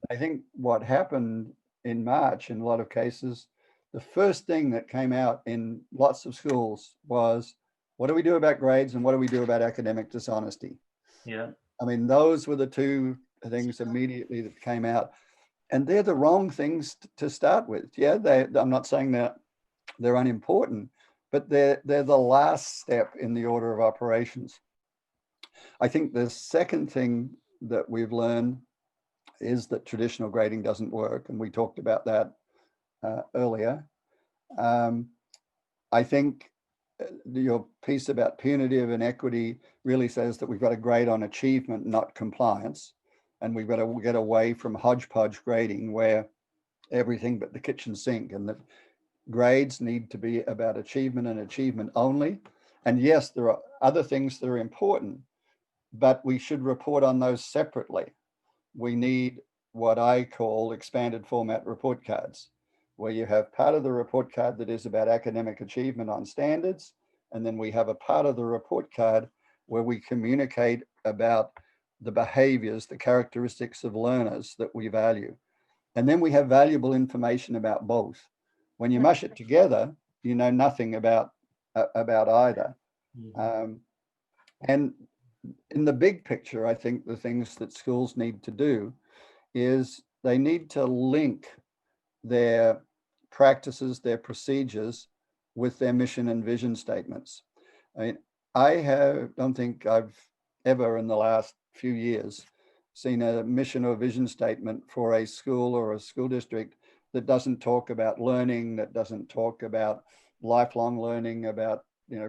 I think what happened in March, in a lot of cases, the first thing that came out in lots of schools was, what do we do about grades and what do we do about academic dishonesty? Yeah. I mean, those were the two things immediately that came out. And they're the wrong things to start with. Yeah, I'm not saying that they're unimportant, but they're the last step in the order of operations. I think the second thing that we've learned is that traditional grading doesn't work, and we talked about that earlier. I think your piece about punitive and equity really says that we've got to grade on achievement, not compliance, and we've got to get away from hodgepodge grading where everything but the kitchen sink, and that grades need to be about achievement and achievement only. And yes, there are other things that are important, but we should report on those separately. We need what I call expanded format report cards, where you have part of the report card that is about academic achievement on standards, and then we have a part of the report card where we communicate about the behaviors, the characteristics of learners that we value. And then we have valuable information about both. When you mush it together, you know nothing about either. And in the big picture, I think the things that schools need to do is they need to link their practices, their procedures with their mission and vision statements. I mean, don't think I've ever in the last few years seen a mission or vision statement for a school or a school district that doesn't talk about learning, that doesn't talk about lifelong learning, about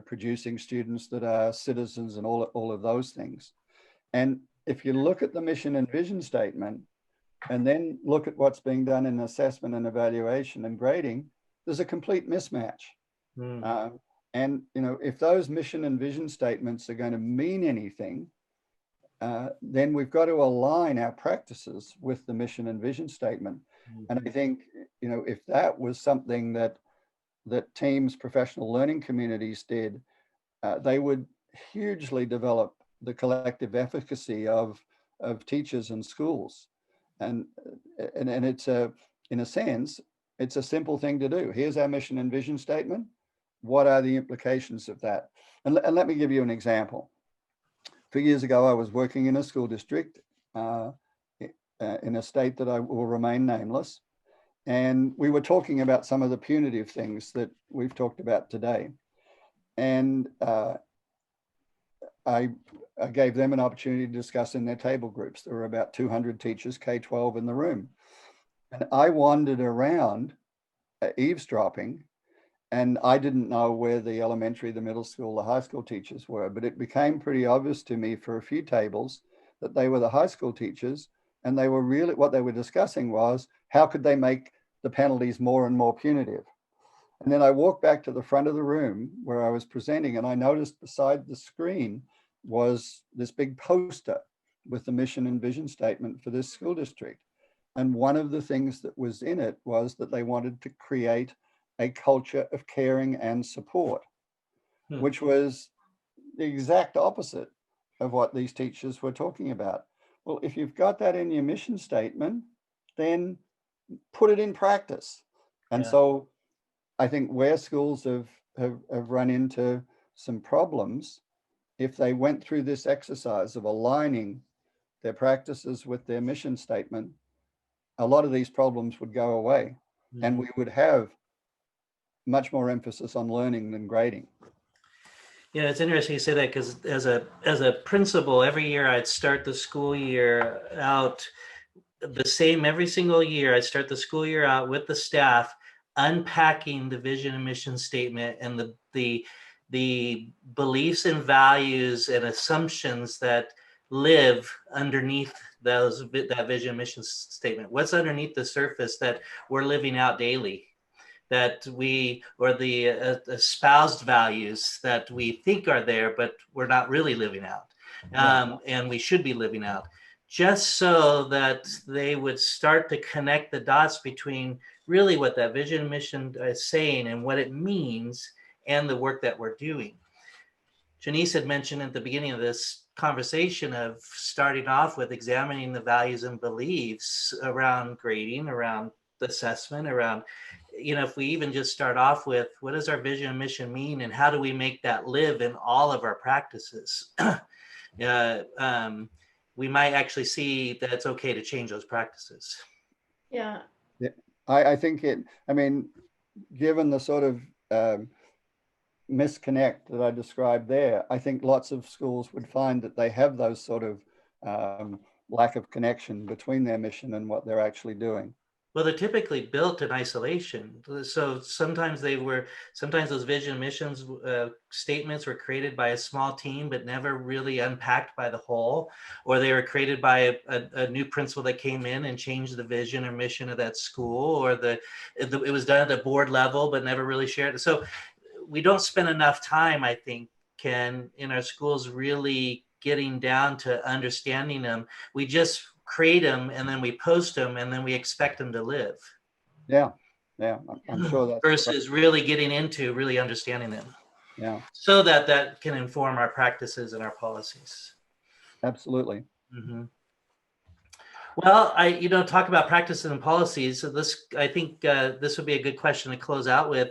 producing students that are citizens and all of those things. And if you look at the mission and vision statement and then look at what's being done in assessment and evaluation and grading, there's a complete mismatch. And if those mission and vision statements are going to mean anything, then we've got to align our practices with the mission and vision statement. And I think, if that was something that teams, professional learning communities did, they would hugely develop the collective efficacy of teachers and schools. And it's in a sense, it's a simple thing to do. Here's our mission and vision statement. What are the implications of that? And let me give you an example. A few years ago, I was working in a school district in a state that I will remain nameless. And we were talking about some of the punitive things that we've talked about today. And I gave them an opportunity to discuss in their table groups. There were about 200 teachers, K-12 in the room. And I wandered around eavesdropping, and I didn't know where the elementary, the middle school, the high school teachers were, but it became pretty obvious to me for a few tables that they were the high school teachers, and they were really, what they were discussing was, how could they make the penalties more and more punitive? And then I walked back to the front of the room where I was presenting, and I noticed beside the screen was this big poster with the mission and vision statement for this school district. And one of the things that was in it was that they wanted to create a culture of caring and support, which was the exact opposite of what these teachers were talking about. Well, if you've got that in your mission statement, then put it in practice. And so I think where schools have run into some problems, if they went through this exercise of aligning their practices with their mission statement, a lot of these problems would go away, and we would have much more emphasis on learning than grading. Yeah, it's interesting you say that, because as a principal, every year I'd start the school year out the same every single year. I start the school year out with the staff unpacking the vision and mission statement and the beliefs and values and assumptions that live underneath that vision and mission statement. What's underneath the surface that we're living out daily, that we, or the espoused values that we think are there but we're not really living out, and we should be living out, just so that they would start to connect the dots between really what that vision and mission is saying and what it means and the work that we're doing. Janice had mentioned at the beginning of this conversation of starting off with examining the values and beliefs around grading, around assessment, around, if we even just start off with what does our vision and mission mean and how do we make that live in all of our practices, we might actually see that it's okay to change those practices. Yeah. I think given the sort of misconnect that I described there, I think lots of schools would find that they have those sort of lack of connection between their mission and what they're actually doing. Well, they're typically built in isolation. So sometimes those vision missions statements were created by a small team, but never really unpacked by the whole, or they were created by a new principal that came in and changed the vision or mission of that school, or it was done at the board level, but never really shared. So we don't spend enough time, I think, Ken, in our schools really getting down to understanding them. We just create them and then we post them and then we expect them to live. Yeah, I'm sure that's versus really getting into really understanding them. Yeah, so that can inform our practices and our policies. Absolutely. Mm-hmm. Well, talk about practices and policies. So I think this would be a good question to close out with.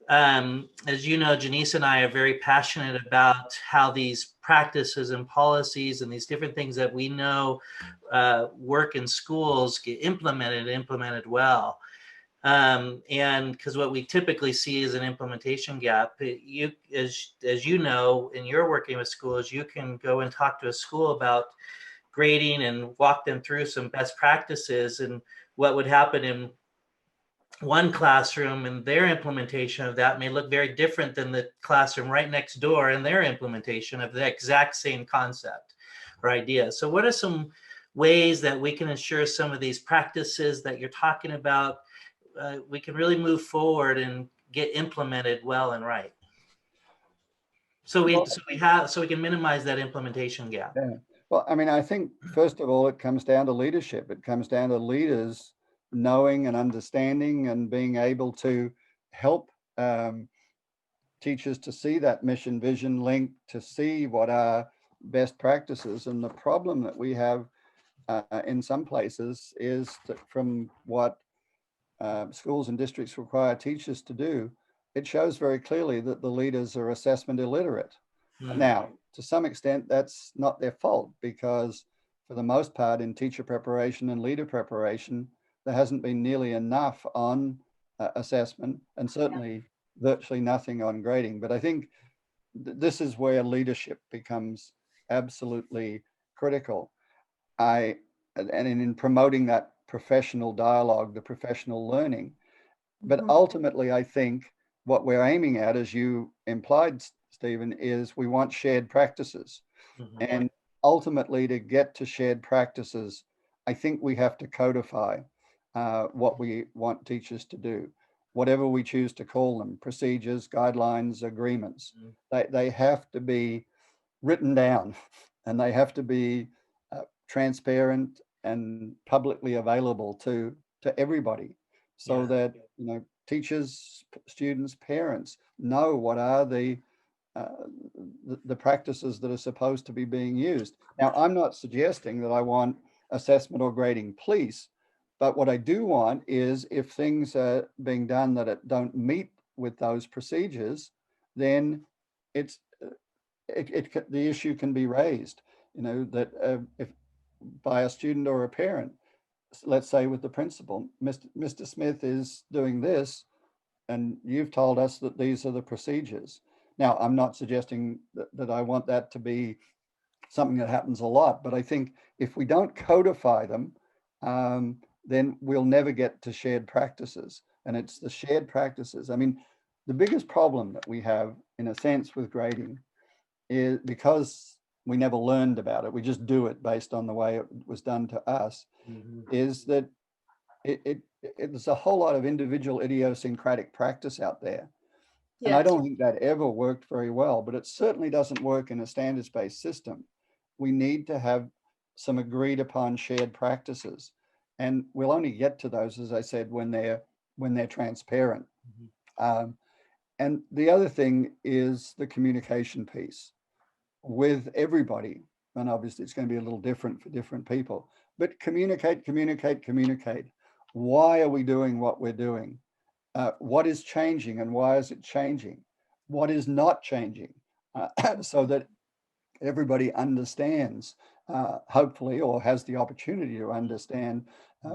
As you know, Janice and I are very passionate about how these practices and policies and these different things that we know work in schools get implemented well. And because what we typically see is an implementation gap. As you know, in your working with schools, you can go and talk to a school about grading and walk them through some best practices and what would happen in one classroom, and their implementation of that may look very different than the classroom right next door and their implementation of the exact same concept or idea. So what are some ways that we can ensure some of these practices that you're talking about, we can really move forward and get implemented well and right? So we can minimize that implementation gap. Yeah. Well, I think, first of all, it comes down to leadership. It comes down to leaders knowing and understanding and being able to help teachers to see that mission vision link, to see what are best practices. And the problem that we have in some places is that from what schools and districts require teachers to do, it shows very clearly that the leaders are assessment illiterate. Now, to some extent, that's not their fault, because for the most part in teacher preparation and leader preparation, there hasn't been nearly enough on assessment, and certainly virtually nothing on grading. But I think this is where leadership becomes absolutely critical. And in promoting that professional dialogue, the professional learning. But ultimately, I think what we're aiming at, as you implied, Stephen, is we want shared practices. Mm-hmm. And ultimately, to get to shared practices, I think we have to codify what we want teachers to do, whatever we choose to call them, procedures, guidelines, agreements. Mm-hmm. They have to be written down, and they have to be transparent and publicly available to everybody, so that teachers, students, parents know what are the practices that are supposed to be being used. Now, I'm not suggesting that I want assessment or grading police, but what I do want is, if things are being done that don't meet with those procedures, then the issue can be raised. That if by a student or a parent, let's say with the principal, Mr. Smith is doing this, and you've told us that these are the procedures. Now, I'm not suggesting that I want that to be something that happens a lot, but I think if we don't codify them then we'll never get to shared practices. And it's the shared practices. I mean, the biggest problem that we have, in a sense, with grading is because we never learned about it, we just do it based on the way it was done to us, is that there's a whole lot of individual idiosyncratic practice out there. And I don't think that ever worked very well, but it certainly doesn't work in a standards-based system. We need to have some agreed upon shared practices. And we'll only get to those, as I said, when they're transparent. And the other thing is the communication piece with everybody. And obviously it's going to be a little different for different people, but communicate. Why are we doing what we're doing? What is changing and why is it changing? What is not changing? So that everybody understands, hopefully, or has the opportunity to understand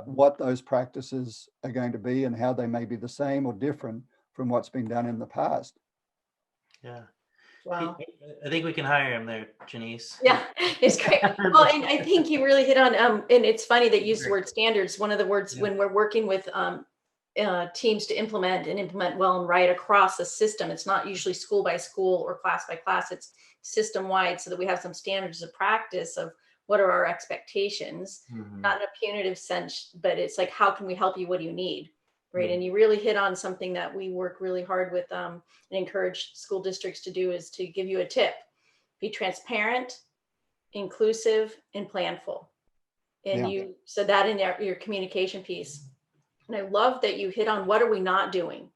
what those practices are going to be and how they may be the same or different from what's been done in the past. Yeah. Wow. I think we can hire him there, Janice. Yeah, it's great. Well, and I think you really hit on, and it's funny that you use the word standards. One of the words when we're working with teams to implement well and right across the system, it's not usually school by school or class by class, it's system wide, so that we have some standards of practice of what are our expectations, not in a punitive sense, but it's like, how can we help you? What do you need? Right. And you really hit on something that we work really hard with and encourage school districts to do, is to give you a tip. Be transparent, inclusive, and planful. And you said that in your communication piece. And I love that you hit on, what are we not doing?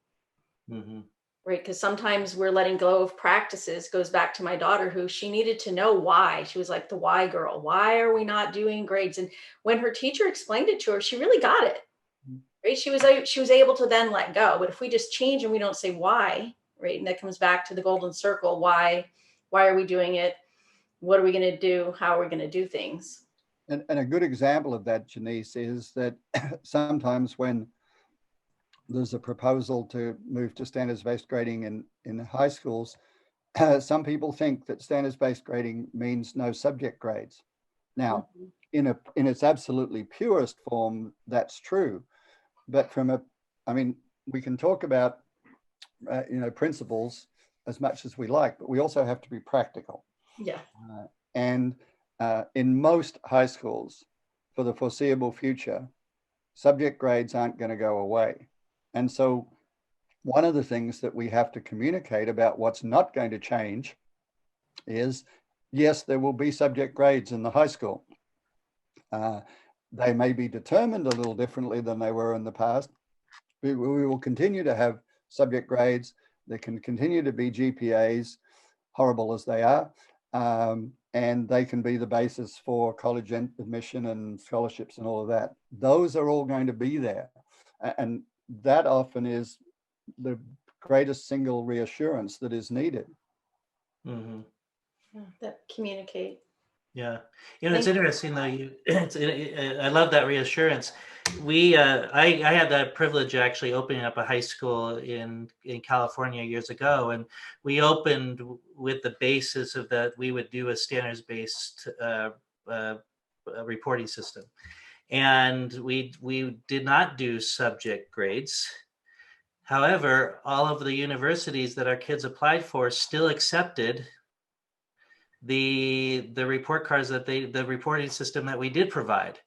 Right. Because sometimes we're letting go of practices. Goes back to my daughter, who she needed to know why. She was like the why girl. Why are we not doing grades? And when her teacher explained it to her, she really got it. Right. She was able to then let go. But if we just change and we don't say why, right, and that comes back to the golden circle. Why are we doing it? What are we going to do? How are we going to do things? And a good example of that, Janice, is that sometimes when there's a proposal to move to standards-based grading in high schools, some people think that standards-based grading means no subject grades. Now, in its absolutely purest form, that's true. But we can talk about principles as much as we like, but we also have to be practical. Yeah. And in most high schools, for the foreseeable future, subject grades aren't going to go away. And so one of the things that we have to communicate about what's not going to change is, yes, there will be subject grades in the high school. They may be determined a little differently than they were in the past. We will continue to have subject grades. There can continue to be GPAs, horrible as they are, and they can be the basis for college admission and scholarships and all of that. Those are all going to be there. And that often is the greatest single reassurance that is needed. That communicate. Yeah, it's interesting though. I love that reassurance. I had that privilege of actually opening up a high school in California years ago, and we opened with the basis of that we would do a standards-based reporting system, and we did not do subject grades. However, all of the universities that our kids applied for still accepted the report cards that the reporting system that we did provide.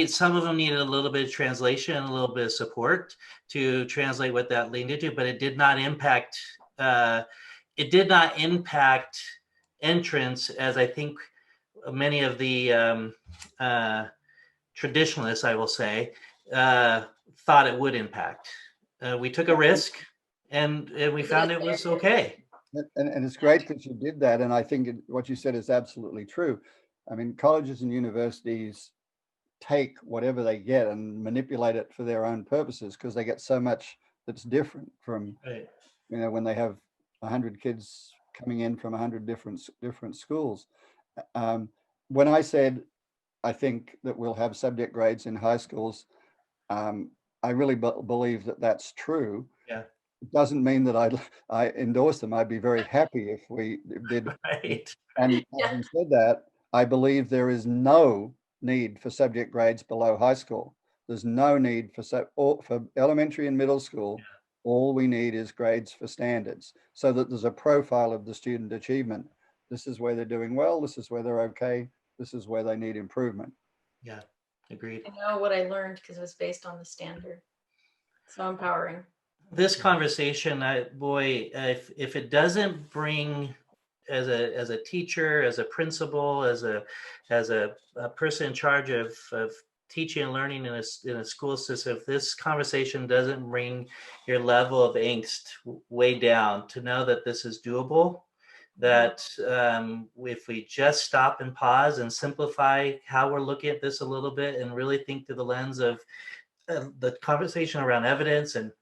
Some of them needed a little bit of translation and a little bit of support to translate what that leaned into, but it did not impact entrance, as I think many of the traditionalists, I will say, thought it would impact. We took a risk and we found it was okay. And it's great that you did that. And I think what you said is absolutely true. I mean, colleges and universities take whatever they get and manipulate it for their own purposes, because they get so much that's different from, when they have 100 kids coming in from 100 different schools. When I said, I think that we'll have subject grades in high schools, I really believe that that's true. Yeah. It doesn't mean that I endorse them. I'd be very happy if we did. Right. And having said that, I believe there is no need for subject grades below high school. There's no need for elementary and middle school. All we need is grades for standards, so that there's a profile of the student achievement. This is where they're doing well. This is where they're okay. This is where they need improvement. Yeah, agreed. I know what I learned because it was based on the standard. So empowering. This conversation, if it doesn't bring, as a teacher, as a principal, as a person in charge of teaching and learning in a school system, if this conversation doesn't bring your level of angst way down, to know that this is doable, that if we just stop and pause and simplify how we're looking at this a little bit and really think through the lens of the conversation around evidence and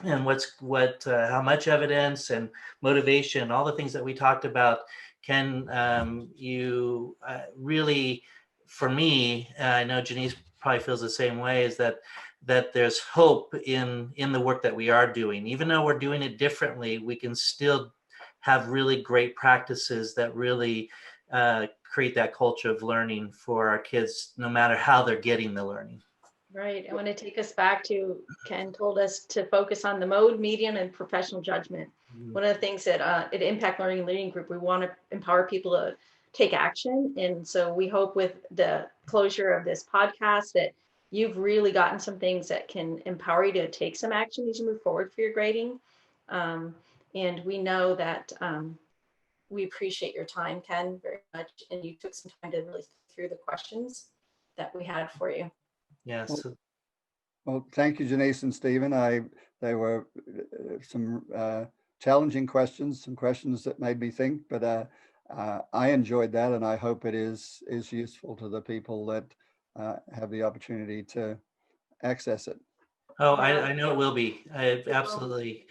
how much evidence and motivation, all the things that we talked about, can you really, for me, I know Janice probably feels the same way, is that there's hope in the work that we are doing. Even though we're doing it differently, we can still have really great practices that really create that culture of learning for our kids, no matter how they're getting the learning. Right. I want to take us back to Ken told us to focus on the mode, medium, and professional judgment. One of the things that at Impact Learning and Leading Group, we want to empower people to take action. And so we hope with the closure of this podcast that you've really gotten some things that can empower you to take some action as you move forward for your grading. And we know that we appreciate your time, Ken, very much. And you took some time to really think through the questions that we had for you. Yes. Well, thank you, Janice and Stephen. They were some challenging questions, some questions that made me think, but I enjoyed that, and I hope it is useful to the people that have the opportunity to access it. Oh, I know it will be. Absolutely.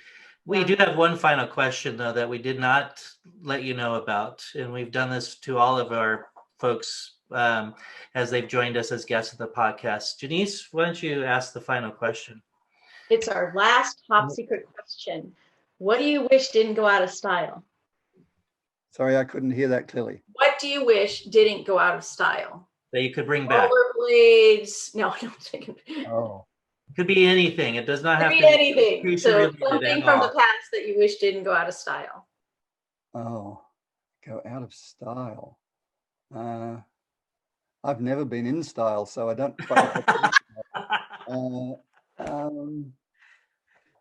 We do have one final question, though, that we did not let you know about, and we've done this to all of our folks as they've joined us as guests of the podcast. Janice, why don't you ask the final question? It's our last top secret question. What do you wish didn't go out of style? Sorry, I couldn't hear that clearly. What do you wish didn't go out of style? That you could bring back. Rollerblades. No, I'm thinking. Oh. It could be anything. It does not have to be anything. So something from the past that you wish didn't go out of style. Oh, go out of style. I've never been in style, so I don't quite.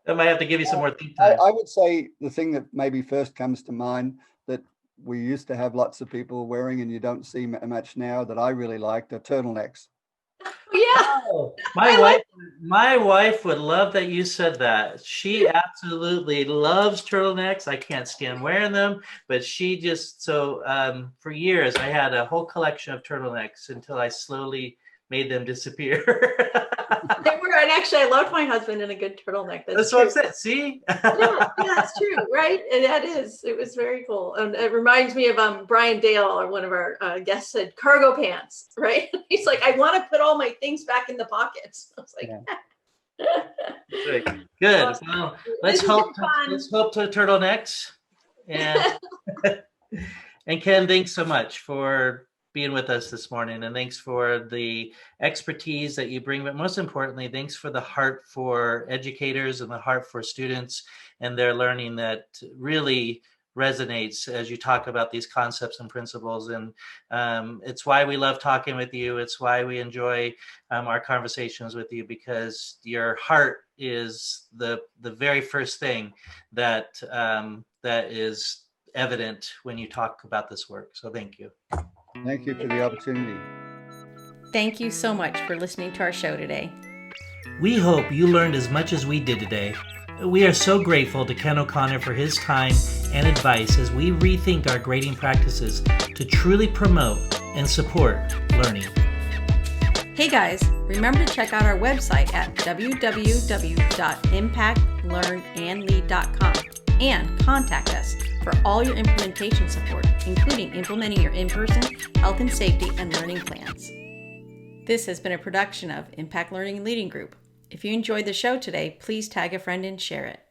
I might have to give you some more think time. I would say the thing that maybe first comes to mind that we used to have lots of people wearing, and you don't see much now, that I really liked, are turtlenecks. Yeah. Oh, my wife would love that you said that. She absolutely loves turtlenecks. I can't stand wearing them, but she just for years I had a whole collection of turtlenecks until I slowly made them disappear. They were, and actually I loved my husband in a good turtleneck. That's what I said. See? yeah, that's true, right? And it was very cool. And it reminds me of Brian Dale, or one of our guests, said cargo pants, right? He's like, I want to put all my things back in the pockets. I was like, yeah. Good. Awesome. Well, let's hope to turtlenecks. And and Ken, thanks so much for being with us this morning, and thanks for the expertise that you bring, but most importantly, thanks for the heart for educators and the heart for students and their learning that really resonates as you talk about these concepts and principles. And it's why we love talking with you. It's why we enjoy our conversations with you, because your heart is the very first thing that is evident when you talk about this work. So thank you. Thank you for the opportunity. Thank you so much for listening to our show today. We hope you learned as much as we did today. We are so grateful to Ken O'Connor for his time and advice as we rethink our grading practices to truly promote and support learning. Hey guys, remember to check out our website at www.impactlearnandlead.com and contact us for all your implementation support, including implementing your in-person health and safety and learning plans. This has been a production of Impact Learning and Leading Group. If you enjoyed the show today, please tag a friend and share it.